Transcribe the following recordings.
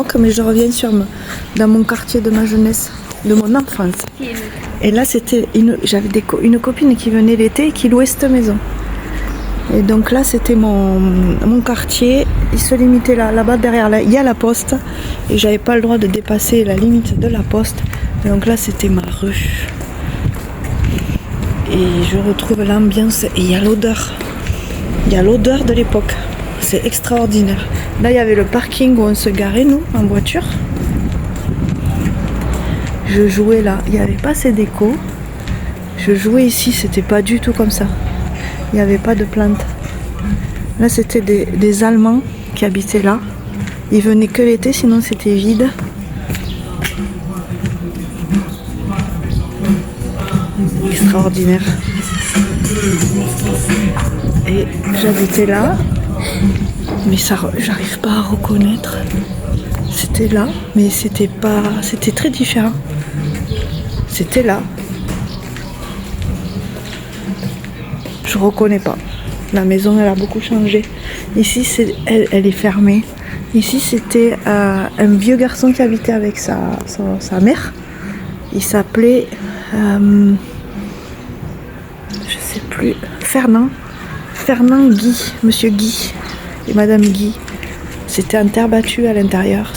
moque, mais je reviens dans mon quartier de ma jeunesse, de mon enfance. Et là, c'était j'avais une copine qui venait l'été et qui louait cette maison. Et donc là, c'était mon quartier. Il se limitait là-bas derrière. Là, il y a la poste. Et j'avais pas le droit de dépasser la limite de la poste. Et donc là, c'était ma rue. Et je retrouve l'ambiance. Et il y a l'odeur. Il y a l'odeur de l'époque. C'est extraordinaire. Là, il y avait le parking où on se garait, nous, en voiture. Je jouais là. Il n'y avait pas ces décos. Je jouais ici. C'était pas du tout comme ça. Il n'y avait pas de plantes. Là, c'était des Allemands qui habitaient là. Ils venaient que l'été, sinon c'était vide. Extraordinaire. Et j'habitais là, mais ça, j'arrive pas à reconnaître. C'était là, mais c'était très différent. C'était là. Je reconnais pas. La maison, elle a beaucoup changé. Ici, elle est fermée. Ici, c'était un vieux garçon qui habitait avec sa mère. Il s'appelait, je sais plus, Fernand Guy, Monsieur Guy et Madame Guy. C'était en terre battue à l'intérieur.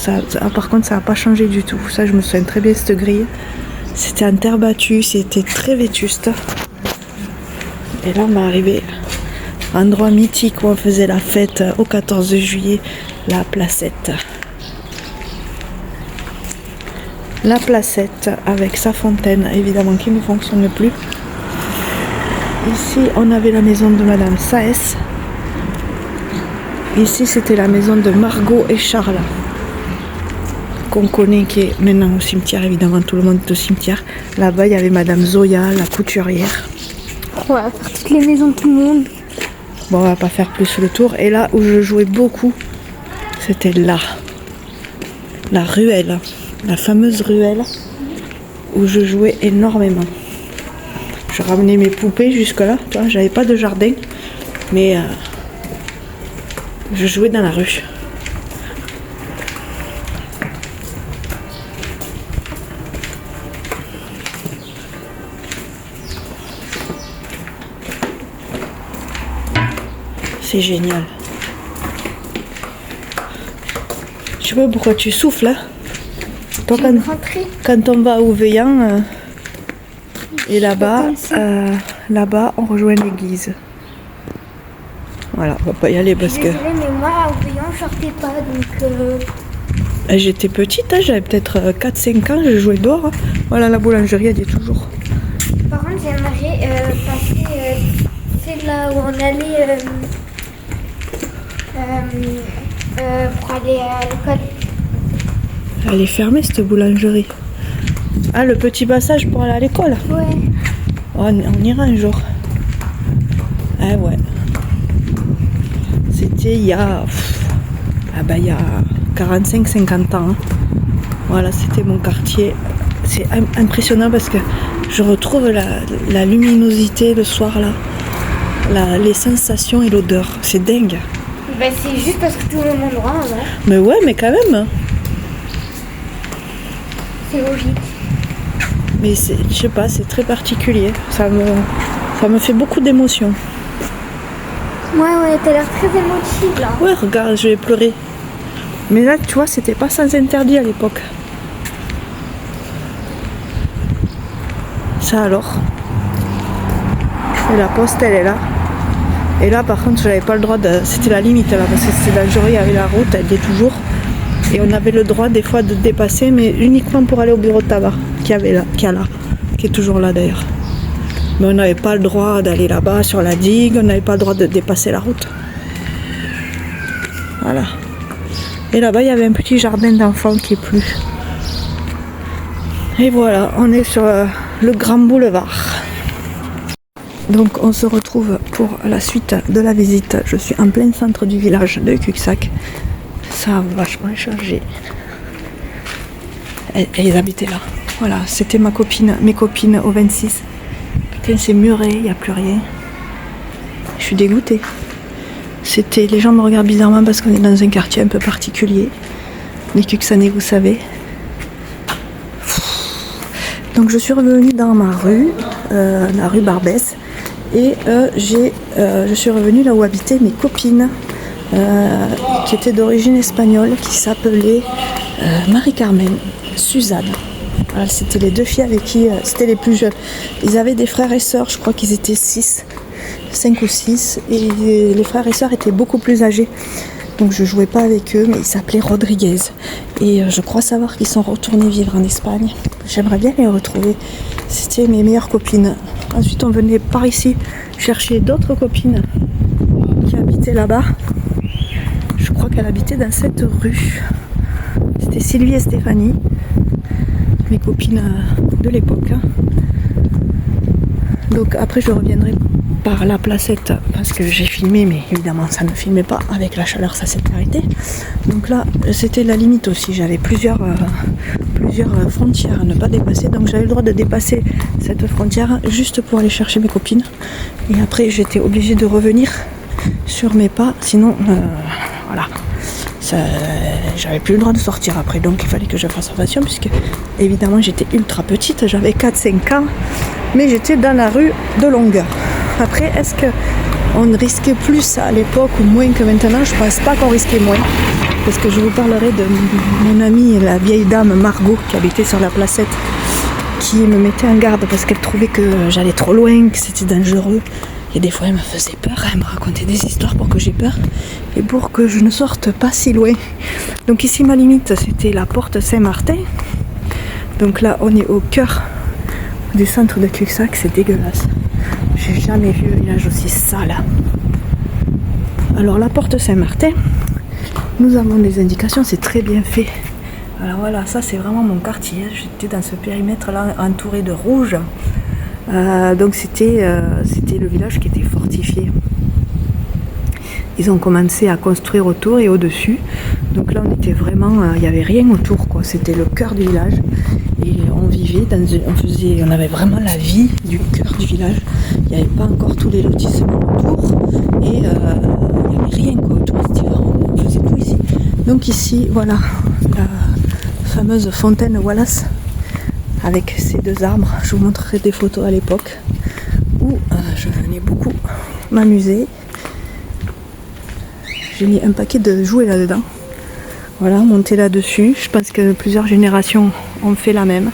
Par contre, ça n'a pas changé du tout. Ça, je me souviens très bien de cette grille. C'était en terre battue, c'était très vétuste. Et là, on m'est arrivé endroit mythique où on faisait la fête au 14 juillet, la Placette. La Placette avec sa fontaine, évidemment, qui ne fonctionne plus. Ici, on avait la maison de Madame Saès. Ici, c'était la maison de Margot et Charles, qu'on connaît, qui est maintenant au cimetière, évidemment, tout le monde est au cimetière. Là-bas, il y avait Madame Zoya, la couturière. On va faire toutes les maisons de tout le monde. Bon, on va pas faire plus le tour. Et là où je jouais beaucoup, c'était là. La ruelle. La fameuse ruelle où je jouais énormément. Je ramenais mes poupées jusque là. Tu vois, j'avais pas de jardin. Mais je jouais dans la rue. C'est génial. Je sais pas pourquoi tu souffles là. Toi, quand on va au Veillant et là-bas, on rejoint l'église. Voilà, on va pas y aller parce que. Désolée, mais moi au Veillant je sortais pas donc. J'étais petite, hein, j'avais peut-être 4-5 ans, je jouais dehors. Hein. Voilà, la boulangerie, elle y est toujours. Par contre, j'aimerais passer. C'est là où on allait. Pour aller à l'école. Elle est fermée cette boulangerie. Ah, le petit passage pour aller à l'école. Ouais. On ira un jour. Ah ouais. C'était il y a 45-50 ans. Hein. Voilà, c'était mon quartier. C'est impressionnant parce que je retrouve la luminosité le soir là. Les sensations et l'odeur. C'est dingue. Ben, c'est juste parce que tout le monde rentre, hein. Mais ouais, mais quand même. C'est logique. Mais je sais pas, c'est très particulier. Ça me fait beaucoup d'émotions. Ouais, t'as l'air très émotive là. Ouais, regarde, je vais pleurer. Mais là, tu vois, c'était pas sans interdit à l'époque. Ça alors. Et la poste, elle est là. Et là, par contre, j'avais pas le droit de. C'était la limite là, parce que c'était dangereux, il y avait la route, elle y est toujours. Et on avait le droit des fois de dépasser, mais uniquement pour aller au bureau de tabac, qui est toujours là d'ailleurs. Mais on n'avait pas le droit d'aller là-bas sur la digue, on n'avait pas le droit de dépasser la route. Voilà. Et là-bas, il y avait un petit jardin d'enfants qui est plus. Et voilà, on est sur le grand boulevard. Donc on se retrouve pour la suite de la visite. Je suis en plein centre du village de Cuxac. Ça a vachement changé. Elles habitaient là. Voilà, c'était mes copines au 26. Putain, c'est muré, il n'y a plus rien. Je suis dégoûtée. Les gens me regardent bizarrement parce qu'on est dans un quartier un peu particulier. Les Cuxanais, vous savez. Donc je suis revenue dans ma rue, la rue Barbès, et je suis revenue là où habitaient mes copines, qui étaient d'origine espagnole, qui s'appelaient Marie-Carmen, Suzanne. Voilà, c'était les deux filles avec qui c'était les plus jeunes. Ils avaient des frères et sœurs, je crois qu'ils étaient 5 ou 6, et les frères et sœurs étaient beaucoup plus âgés. Donc je jouais pas avec eux, mais ils s'appelaient Rodriguez. Et je crois savoir qu'ils sont retournés vivre en Espagne. J'aimerais bien les retrouver. C'était mes meilleures copines. Ensuite on venait par ici chercher d'autres copines qui habitaient là-bas. Je crois qu'elle habitait dans cette rue. C'était Sylvie et Stéphanie, mes copines de l'époque. Donc après je reviendrai par la placette parce que j'ai filmé, mais évidemment ça ne filmait pas, avec la chaleur ça s'est arrêté. Donc là c'était la limite aussi, j'avais plusieurs frontières à ne pas dépasser, donc j'avais le droit de dépasser cette frontière juste pour aller chercher mes copines, et après j'étais obligée de revenir sur mes pas, sinon voilà, j'avais plus le droit de sortir après, donc il fallait que je fasse attention puisque évidemment j'étais ultra petite, j'avais 4-5 ans, mais j'étais dans la rue de longueur. Après, est-ce qu'on risquait plus à l'époque ou moins que maintenant? Je pense pas qu'on risquait moins, parce que je vous parlerai de mon amie, la vieille dame Margot, qui habitait sur la placette, qui me mettait en garde parce qu'elle trouvait que j'allais trop loin, que c'était dangereux. Et des fois elle me faisait peur, elle me racontait des histoires pour que j'ai peur et pour que je ne sorte pas si loin. Donc ici ma limite c'était la porte Saint-Martin. Donc là on est au cœur du centre de Cuxac, c'est dégueulasse. J'ai jamais vu un village aussi sale. Alors la porte Saint-Martin, nous avons des indications, c'est très bien fait. Alors voilà, ça c'est vraiment mon quartier. J'étais dans ce périmètre là entouré de rouge. Donc c'était le village qui était fortifié. Ils ont commencé à construire autour et au-dessus. Donc là on était vraiment, il n'y avait rien autour quoi. C'était le cœur du village. Et on vivait on avait vraiment la vie du cœur du village. Il n'y avait pas encore tous les lotissements autour. Et il n'y avait rien quoi autour. C'était vraiment, on faisait tout ici. Donc ici, voilà, la fameuse fontaine Wallace. Avec ces deux arbres, je vous montrerai des photos à l'époque où je venais beaucoup m'amuser. J'ai mis un paquet de jouets là-dedans. Voilà, monter là-dessus. Je pense que plusieurs générations ont fait la même.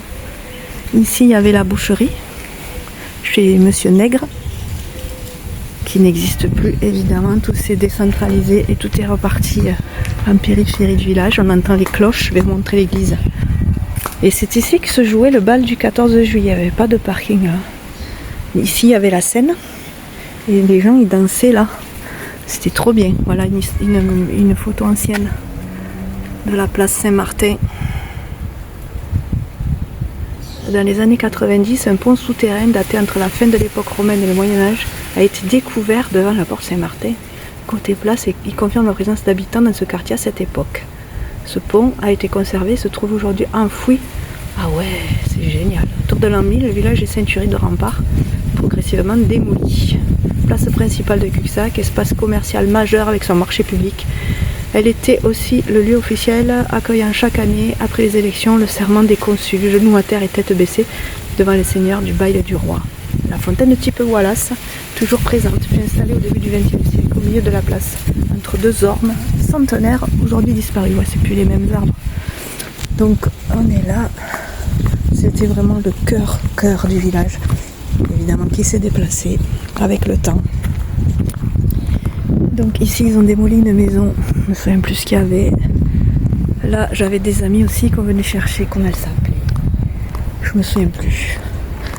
Ici, il y avait la boucherie chez Monsieur Nègre, qui n'existe plus évidemment. Tout s'est décentralisé et tout est reparti en périphérie du village. On entend les cloches, je vais vous montrer l'église. Et c'est ici que se jouait le bal du 14 juillet, il n'y avait pas de parking là. Ici il y avait la scène et les gens ils dansaient là. C'était trop bien. Voilà une photo ancienne de la place Saint-Martin. Dans les années 90, un pont souterrain daté entre la fin de l'époque romaine et le Moyen-Âge a été découvert devant la porte Saint-Martin. Côté place, et il confirme la présence d'habitants dans ce quartier à cette époque. Ce pont a été conservé et se trouve aujourd'hui enfoui. Ah ouais, c'est génial. Autour de l'an 1000, le village est ceinturé de remparts, progressivement démoli. Place principale de Cuxac, espace commercial majeur avec son marché public. Elle était aussi le lieu officiel accueillant chaque année, après les élections, le serment des consuls, genoux à terre et tête baissée, devant les seigneurs du bail du roi. La fontaine de type Wallace, toujours présente, fut installée au début du XXe siècle, au milieu de la place, entre deux ormes centenaires, aujourd'hui disparus. Ouais, c'est plus les mêmes arbres. Donc on est là, c'était vraiment le cœur du village, évidemment qui s'est déplacé avec le temps. Donc ici ils ont démoli une maison, je me souviens plus ce qu'il y avait. Là j'avais des amis aussi qu'on venait chercher, comment elle s'appelait, je me souviens plus.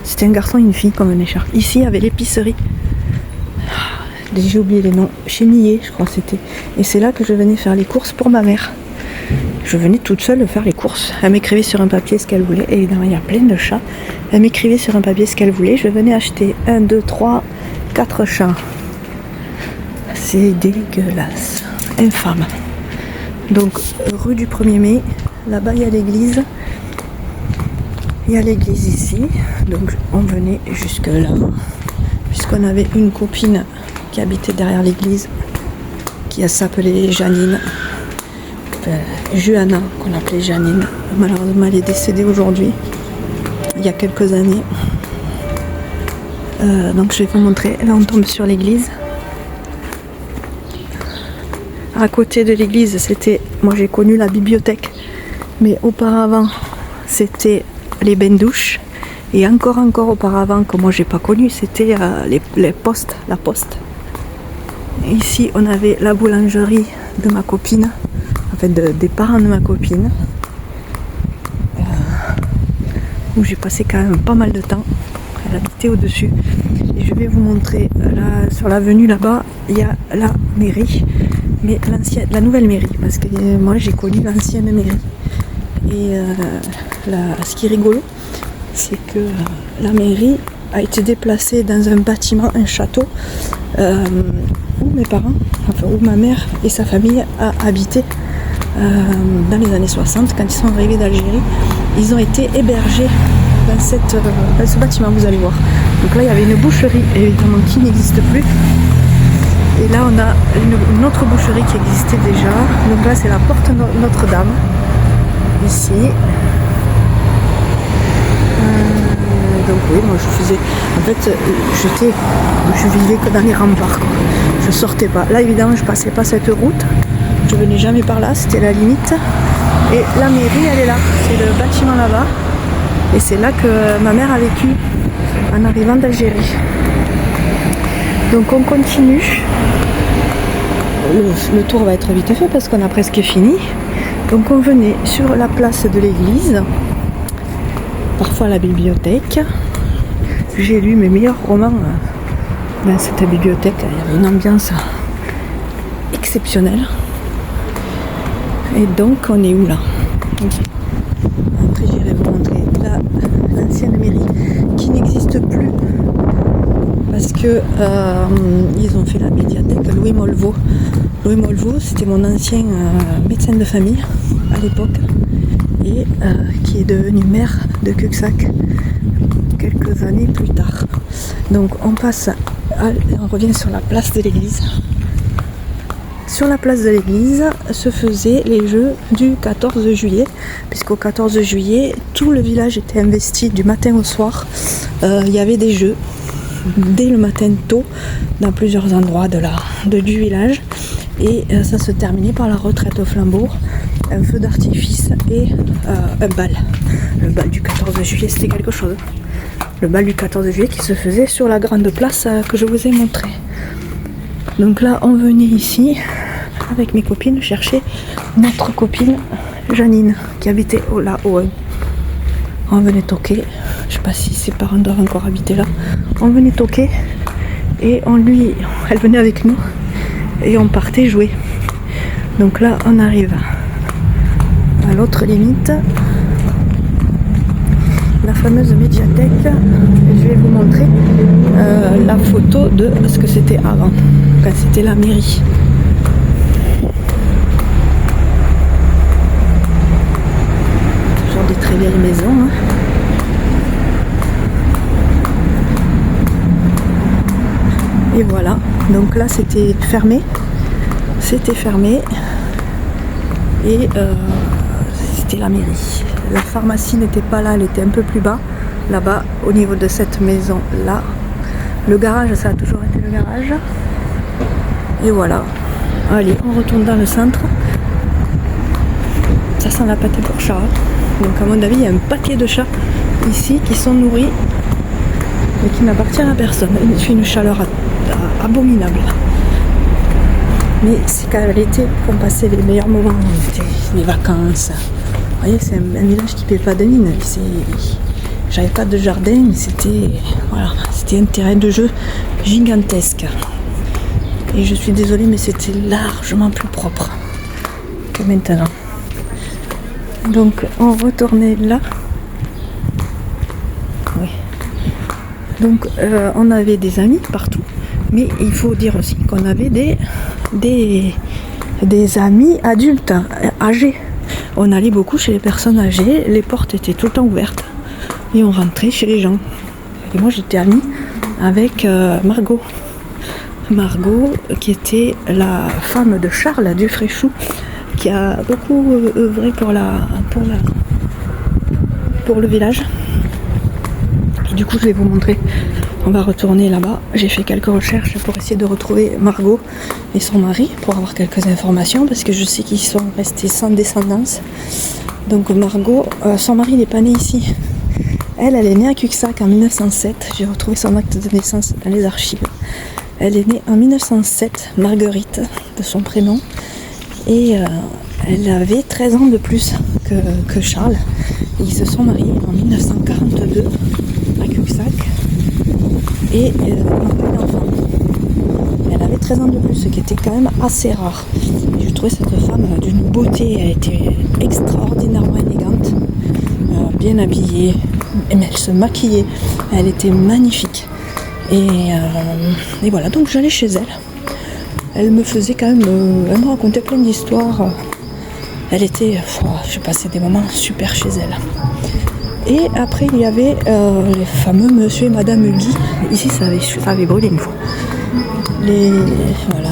C'était un garçon et une fille qu'on venait chercher. Ici il y avait l'épicerie, j'ai oublié les noms, chez Millet je crois que c'était. Et c'est là que je venais faire les courses pour ma mère. Je venais toute seule faire les courses. Elle m'écrivait sur un papier ce qu'elle voulait. Évidemment il y a plein de chats. Elle m'écrivait sur un papier ce qu'elle voulait. Je venais acheter 1, 2, 3, 4 chats. C'est dégueulasse, infâme. Donc rue du 1er mai, là-bas il y a l'église. Il y a l'église ici, donc on venait jusque là, puisqu'on avait une copine qui habitait derrière l'église, qui s'appelait Janine. Juana, qu'on appelait Janine. Malheureusement, elle est décédée aujourd'hui, il y a quelques années. Donc je vais vous montrer. Là, on tombe sur l'église. À côté de l'église, c'était... Moi, j'ai connu la bibliothèque. Mais auparavant, c'était les bains-douches. Et encore auparavant, que moi, j'ai pas connu, c'était les postes, la poste. Et ici, on avait la boulangerie de ma copine. En fait, des parents de ma copine. Où j'ai passé quand même pas mal de temps. Elle habitait au-dessus. Et je vais vous montrer, là, sur l'avenue là-bas, il y a la mairie. Mais la nouvelle mairie, parce que moi j'ai connu l'ancienne mairie. Et ce qui est rigolo, c'est que la mairie a été déplacée dans un bâtiment, un château, où mes parents, enfin où ma mère et sa famille a habité dans les années 60, quand ils sont arrivés d'Algérie. Ils ont été hébergés dans ce bâtiment, vous allez voir. Donc là il y avait une boucherie, évidemment, qui n'existe plus. Et là on a une autre boucherie qui existait déjà. Donc là c'est la porte Notre-Dame. Ici. Donc oui, moi je faisais... En fait, je vivais que dans les remparts, quoi. Je sortais pas. Là évidemment je passais pas cette route. Je venais jamais par là, c'était la limite. Et la mairie elle est là. C'est le bâtiment là-bas. Et c'est là que ma mère a vécu en arrivant d'Algérie. Donc on continue. Le tour va être vite fait parce qu'on a presque fini. Donc on venait sur la place de l'église, parfois la bibliothèque. J'ai lu mes meilleurs romans dans cette bibliothèque. Il y avait une ambiance exceptionnelle. Et donc on est où là? Après j'irai vous montrer l'ancienne mairie qui n'existe plus. Parce que ils ont fait la médiathèque Louis Molvaux. Louis Molvaux, c'était mon ancien médecin de famille à l'époque et qui est devenu maire de Cuxac quelques années plus tard. Donc on revient sur la place de l'église. Sur la place de l'église se faisaient les jeux du 14 juillet, puisqu'au 14 juillet, tout le village était investi du matin au soir. Il y avait des jeux dès le matin tôt dans plusieurs endroits du village et ça se terminait par la retraite au flambeau, un feu d'artifice et un bal. Le bal du 14 juillet c'était quelque chose. Le bal du 14 juillet qui se faisait sur la grande place que je vous ai montré. Donc là on venait ici avec mes copines chercher notre copine Janine qui habitait là au 1. On venait toquer, je sais pas si ses parents doivent encore habiter là. On venait toquer et elle venait avec nous et on partait jouer. Donc là on arrive à l'autre limite, la fameuse médiathèque. Je vais vous montrer la photo de ce que c'était avant, quand c'était la mairie. Genre des très vieilles maisons. Hein. Et voilà, donc là c'était fermé. Et c'était la mairie. La pharmacie n'était pas là, elle était un peu plus bas, là-bas, au niveau de cette maison-là. Le garage, ça a toujours été le garage. Et voilà. Allez, on retourne dans le centre. Ça sent la pâtée pour chat. Donc à mon avis, il y a un paquet de chats ici qui sont nourris et qui n'appartiennent à personne. Il fait une chaleur abominable. Mais c'est qu'à l'été qu'on passait les meilleurs moments, les vacances. Vous voyez, c'est un village qui ne paie pas de mine. J'avais pas de jardin, mais c'était un terrain de jeu gigantesque. Et je suis désolée, mais c'était largement plus propre que maintenant. Donc on retournait là. Oui. Donc on avait des amis partout. Mais il faut dire aussi qu'on avait des amis adultes, âgés. On allait beaucoup chez les personnes âgées, les portes étaient tout le temps ouvertes et on rentrait chez les gens. Et moi j'étais amie avec Margot. Margot qui était la femme de Charles Dufréchou, qui a beaucoup œuvré pour le village. Et du coup, je vais vous montrer. On va retourner là-bas. J'ai fait quelques recherches pour essayer de retrouver Margot et son mari pour avoir quelques informations parce que je sais qu'ils sont restés sans descendance. Donc Margot, son mari n'est pas né ici. Elle est née à Cuxac en 1907. J'ai retrouvé son acte de naissance dans les archives. Elle est née en 1907, Marguerite de son prénom. Et elle avait 13 ans de plus que Charles. Et ils se sont mariés en 1942 à Cuxac. Et ils n'ont pas eu d'enfant. Elle avait 13 ans de plus, ce qui était quand même assez rare. Et je trouvais cette femme d'une beauté, elle était extraordinairement élégante, bien habillée, mais elle se maquillait, elle était magnifique. Et voilà, donc j'allais chez elle. Elle me faisait quand même, elle me racontait plein d'histoires. Elle était, j'ai passé des moments super chez elle. Et après il y avait les fameux monsieur et madame Guy. Ici ça avait brûlé une fois. Voilà,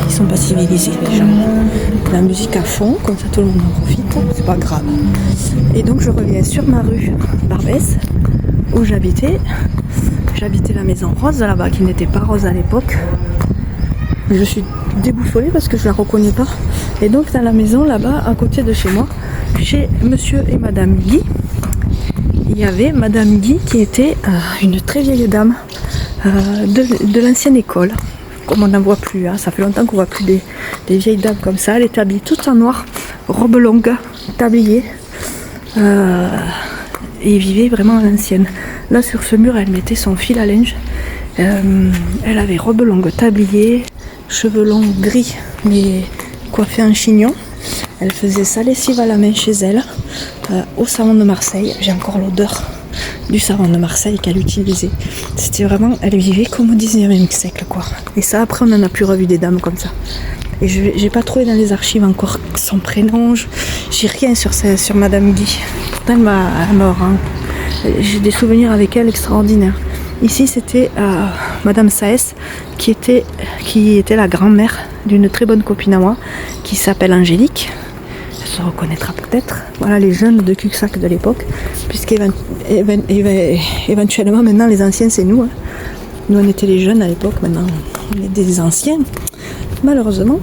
ils sont pas civilisés les gens. La musique à fond, comme ça tout le monde en profite, c'est pas grave. Et donc je reviens sur ma rue Barbès, où j'habitais. J'habitais la maison rose là-bas, qui n'était pas rose à l'époque. Je suis déboussolée parce que je la reconnais pas. Et donc dans la maison là-bas, à côté de chez moi, chez monsieur et madame Guy, il y avait madame Guy qui était une très vieille dame de l'ancienne école. Comme on n'en voit plus, hein. Ça fait longtemps qu'on voit plus des vieilles dames comme ça. Elle était habillée toute en noir, robe longue, tablier. Et vivait vraiment à l'ancienne. Là sur ce mur, elle mettait son fil à linge. Elle avait robe longue, tablier, cheveux longs gris, mais coiffée en chignon. Elle faisait sa lessive à la main chez elle, au savon de Marseille. J'ai encore l'odeur du savon de Marseille qu'elle utilisait. C'était vraiment, elle vivait comme au 19e siècle, quoi. Et ça, après, on n'en a plus revu des dames comme ça. Et j'ai pas trouvé dans les archives encore son prénom. J'ai rien sur madame Guy. Pourtant, elle m'a j'ai des souvenirs avec elle extraordinaires. Ici, c'était madame Saès, qui était la grand-mère d'une très bonne copine à moi, qui s'appelle Angélique. Elle se reconnaîtra peut-être. Voilà les jeunes de Cuxac de l'époque, puisqu'éventuellement, maintenant, les anciens, c'est nous. Hein. Nous, on était les jeunes à l'époque, maintenant, on est des anciens, malheureusement.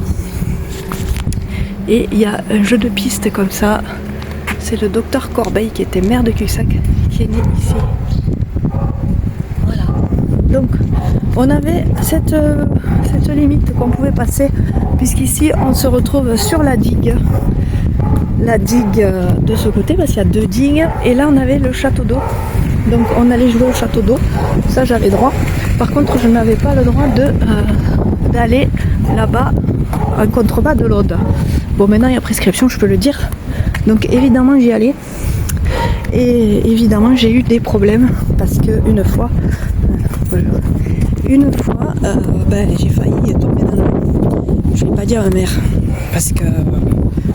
Et il y a un jeu de piste comme ça. C'est le docteur Corbeil, qui était maire de Cuxac, qui est né ici. Voilà. Donc, on avait cette limite qu'on pouvait passer, puisqu'ici, on se retrouve sur la digue. La digue de ce côté, parce qu'il y a 2 digues. Et là, on avait le château d'eau. Donc, on allait jouer au château d'eau. Ça, j'avais droit. Par contre, je n'avais pas le droit d'aller là-bas en contrebas de l'Aude. Bon, maintenant, il y a prescription, je peux le dire. Donc, évidemment, j'y allais. Et évidemment, j'ai eu des problèmes. Parce qu'une fois, j'ai failli tomber dans l'eau. Je ne l'ai pas dit à ma mère. Parce que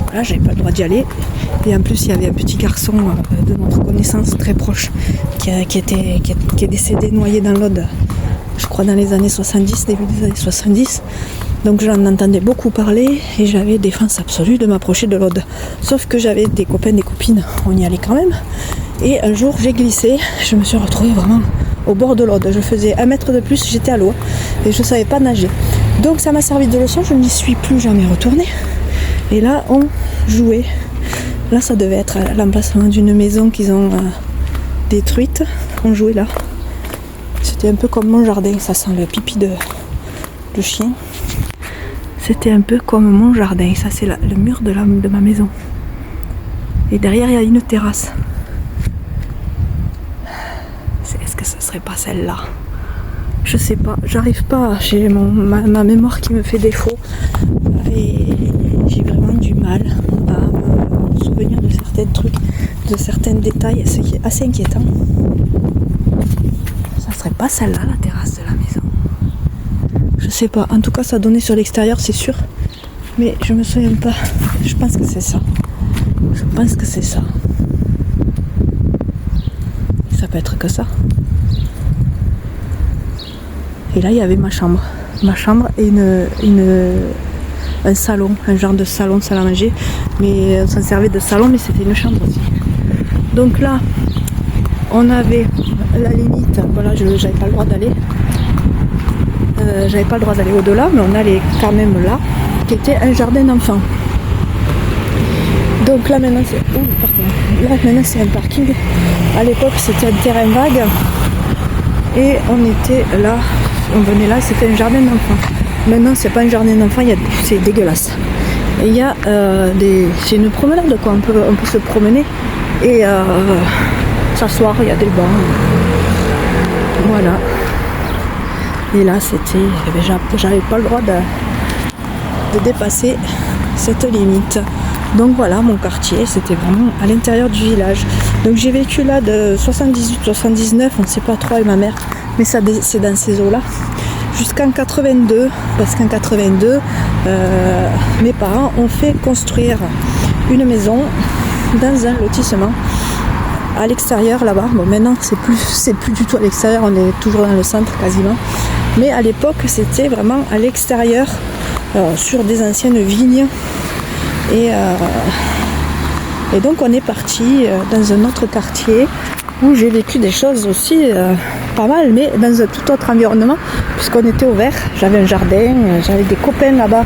voilà, j'avais pas le droit d'y aller. Et en plus, il y avait un petit garçon de notre connaissance très proche qui est décédé noyé dans l'Aude. Je crois dans les années 70, début des années 70. Donc j'en entendais beaucoup parler et j'avais défense absolue de m'approcher de l'Aude. Sauf que j'avais des copains, des copines, on y allait quand même. Et un jour j'ai glissé, je me suis retrouvée vraiment au bord de l'Aude. Je faisais 1 mètre de plus, j'étais à l'eau et je ne savais pas nager. Donc ça m'a servi de leçon, je n'y suis plus jamais retournée. Et là on jouait. Là ça devait être à l'emplacement d'une maison qu'ils ont détruite. On jouait là. C'était un peu comme mon jardin, ça sent le pipi de chien. C'était un peu comme mon jardin, ça c'est le mur de ma maison. Et derrière il y a une terrasse. Est-ce que ce serait pas celle-là? Je sais pas, j'arrive pas, j'ai ma mémoire qui me fait défaut. Et j'ai vraiment du mal à me souvenir de certains trucs, de certains détails, ce qui est assez inquiétant. Ça serait pas celle-là, la terrasse de la maison? Je sais pas, en tout cas ça donnait sur l'extérieur, c'est sûr. Mais je me souviens pas. Je pense que c'est ça. Je pense que c'est ça. Ça peut être que ça. Et là il y avait ma chambre. Ma chambre et un salon, un genre de salon, salle à manger. Mais on s'en servait de salon, mais c'était une chambre aussi. Donc là, on avait la limite, voilà, j'avais pas le droit d'aller. J'avais pas le droit d'aller au-delà, mais on allait quand même là, qui était un jardin d'enfants. Donc là maintenant c'est un parking. À l'époque c'était un terrain vague. Et on était là, on venait là, c'était un jardin d'enfants. Maintenant c'est pas un jardin d'enfants, c'est dégueulasse. Et il y a c'est une promenade quoi, on peut se promener et s'asseoir, il y a des bancs. Voilà. Et là c'était, j'avais pas le droit de dépasser cette limite. Donc voilà mon quartier, c'était vraiment à l'intérieur du village. Donc j'ai vécu là de 78-79, on ne sait pas trop avec ma mère, mais ça c'est dans ces eaux là. Jusqu'en 82, parce qu'en 82, mes parents ont fait construire une maison dans un lotissement à l'extérieur là-bas. Bon maintenant c'est plus du tout à l'extérieur, on est toujours dans le centre quasiment. Mais à l'époque c'était vraiment à l'extérieur, sur des anciennes vignes. Et donc on est parti dans un autre quartier où j'ai vécu des choses aussi pas mal, mais dans un tout autre environnement, puisqu'on était au vert, j'avais un jardin, j'avais des copains là-bas,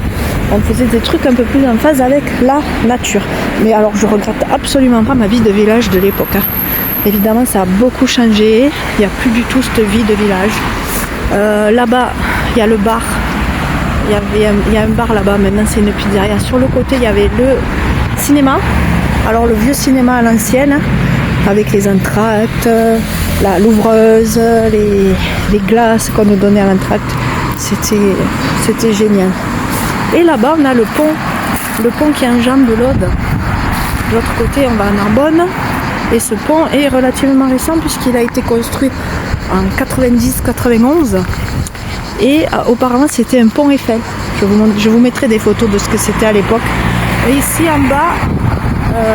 on faisait des trucs un peu plus en phase avec la nature. Mais alors je regrette absolument pas ma vie de village de l'époque. Hein. Évidemment ça a beaucoup changé, il n'y a plus du tout cette vie de village. Là-bas il y a le bar. Il y a un bar là-bas, maintenant c'est une pizzeria. Sur le côté il y avait le cinéma, alors le vieux cinéma à l'ancienne, avec les entractes, l'ouvreuse, les glaces qu'on nous donnait à l'entracte, c'était génial. Et là-bas on a le pont qui enjambe de l'Aude. De l'autre côté on va à Narbonne, et ce pont est relativement récent puisqu'il a été construit en 90-91. Et auparavant c'était un pont Eiffel. Je vous mettrai des photos de ce que c'était à l'époque. Et ici en bas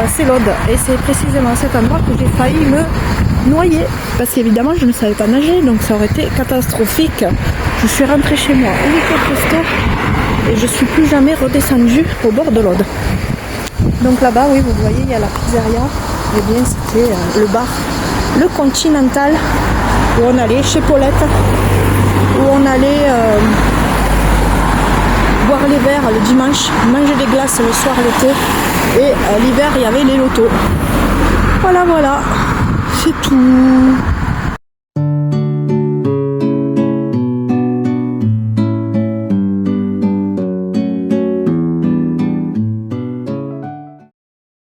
c'est l'Aude. Et c'est précisément cet endroit que j'ai failli me noyer. Parce qu'évidemment je ne savais pas nager, donc ça aurait été catastrophique. Je suis rentrée chez moi au week-end et je suis plus jamais redescendue au bord de l'Aude. Donc là-bas, oui, vous voyez, il y a la pizzeria. Et bien c'était le bar, le Continental, où on allait chez Paulette, où on allait boire les verres le dimanche, manger des glaces le soir l'été, et l'hiver il y avait les lotos. Voilà, c'est tout.